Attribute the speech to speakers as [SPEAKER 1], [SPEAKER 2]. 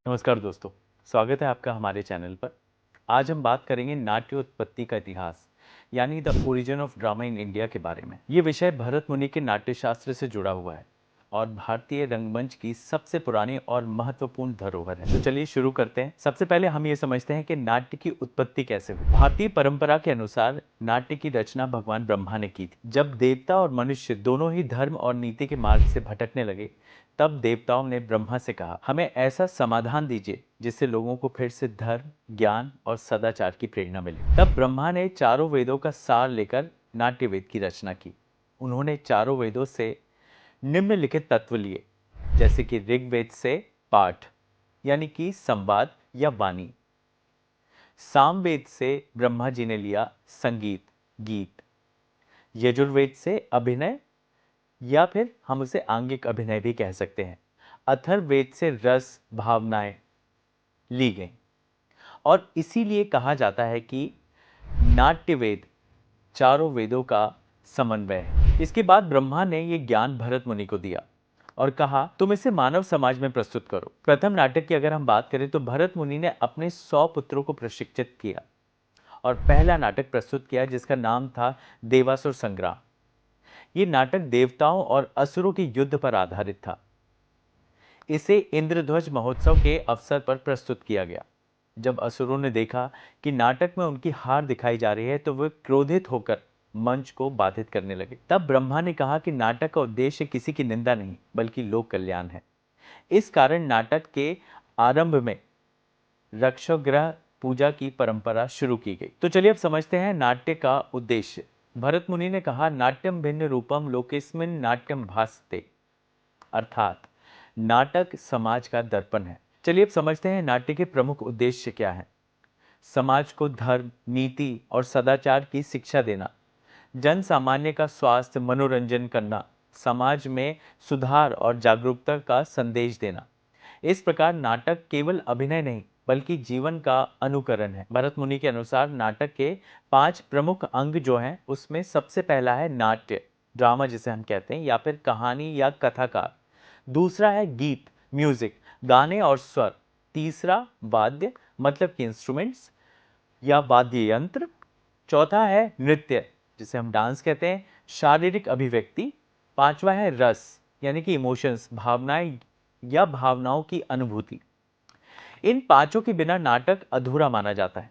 [SPEAKER 1] नमस्कार दोस्तों, स्वागत है आपका हमारे चैनल पर। आज हम बात करेंगे नाट्य उत्पत्ति का इतिहास, यानी the origin of drama in India के बारे में। ये विषय भरत मुनि के नाट्यशास्त्र से जुड़ा हुआ है और भारतीय रंगमंच की सबसे पुरानी और महत्वपूर्ण धरोहर है। तो चलिए शुरू करते हैं। सबसे पहले हम ये समझते हैं कि नाट्य की उत्पत्ति कैसे हुई। भारतीय परंपरा के अनुसार नाट्य की रचना भगवान ब्रह्मा ने की थी। जब देवता और मनुष्य दोनों ही धर्म और नीति के मार्ग से भटकने लगे, तब देवताओं ने ब्रह्मा से कहा, हमें ऐसा समाधान दीजिए जिससे लोगों को फिर से धर्म, ज्ञान और सदाचार की प्रेरणा मिले। तब ब्रह्मा ने चारों वेदों का सार लेकर नाट्य वेद की रचना की। उन्होंने चारों वेदों से निम्नलिखित तत्व लिए, जैसे कि ऋग्वेद से पाठ यानी कि संवाद या वाणी, सामवेद से ब्रह्मा जी ने लिया संगीत, गीत, यजुर्वेद से अभिनय या फिर हम उसे आंगिक अभिनय भी कह सकते हैं, अथर्ववेद से रस, भावनाएं ली गई। और इसीलिए कहा जाता है कि नाट्य वेद चारों वेदों का समन्वय है। इसके बाद ब्रह्मा ने यह ज्ञान भरत मुनि को दिया और कहा, तुम इसे मानव समाज में प्रस्तुत करो। प्रथम नाटक की अगर हम बात करें तो भरत मुनि ने अपने 100 पुत्रों को प्रशिक्षित किया और पहला नाटक प्रस्तुत किया जिसका नाम था देवासुर संग्राम। ये नाटक देवताओं और असुरों के युद्ध पर आधारित था। इसे इंद्रध्वज महोत्सव के अवसर पर प्रस्तुत किया गया। जब असुरों ने देखा कि नाटक में उनकी हार दिखाई जा रही है तो वे क्रोधित होकर मंच को बाधित करने लगे। तब ब्रह्मा ने कहा कि नाटक का उद्देश्य किसी की निंदा नहीं बल्कि लोक कल्याण है। इस कारण नाटक के आरंभ में रक्षोग्रह पूजा की परंपरा शुरू की गई। तो चलिए अब समझते हैं नाट्य का उद्देश्य। भरत मुनि ने कहा, नाट्यम भिन्न रूपम लोकेस्मिन नाट्यम भासते, अर्थात नाटक समाज का दर्पण है। चलिए अब समझते हैं नाट्य के प्रमुख उद्देश्य क्या हैं। समाज को धर्म, नीति और सदाचार की शिक्षा देना, जन सामान्य का स्वास्थ्य, मनोरंजन करना, समाज में सुधार और जागरूकता का संदेश देना। इस प्रकार नाटक केवल अभिनय नहीं बल्कि जीवन का अनुकरण है। भरत मुनि के अनुसार नाटक के 5 प्रमुख अंग जो हैं उसमें सबसे पहला है नाट्य, ड्रामा जिसे हम कहते हैं, या फिर कहानी या कथाकार। दूसरा है गीत, म्यूजिक, गाने और स्वर। तीसरा वाद्य मतलब कि इंस्ट्रूमेंट्स या वाद्य यंत्र। चौथा है नृत्य जिसे हम डांस कहते हैं, शारीरिक अभिव्यक्ति। पांचवा है रस यानी कि इमोशंस, भावनाएं या भावनाओं की अनुभूति। इन पांचों के बिना नाटक अधूरा माना जाता है।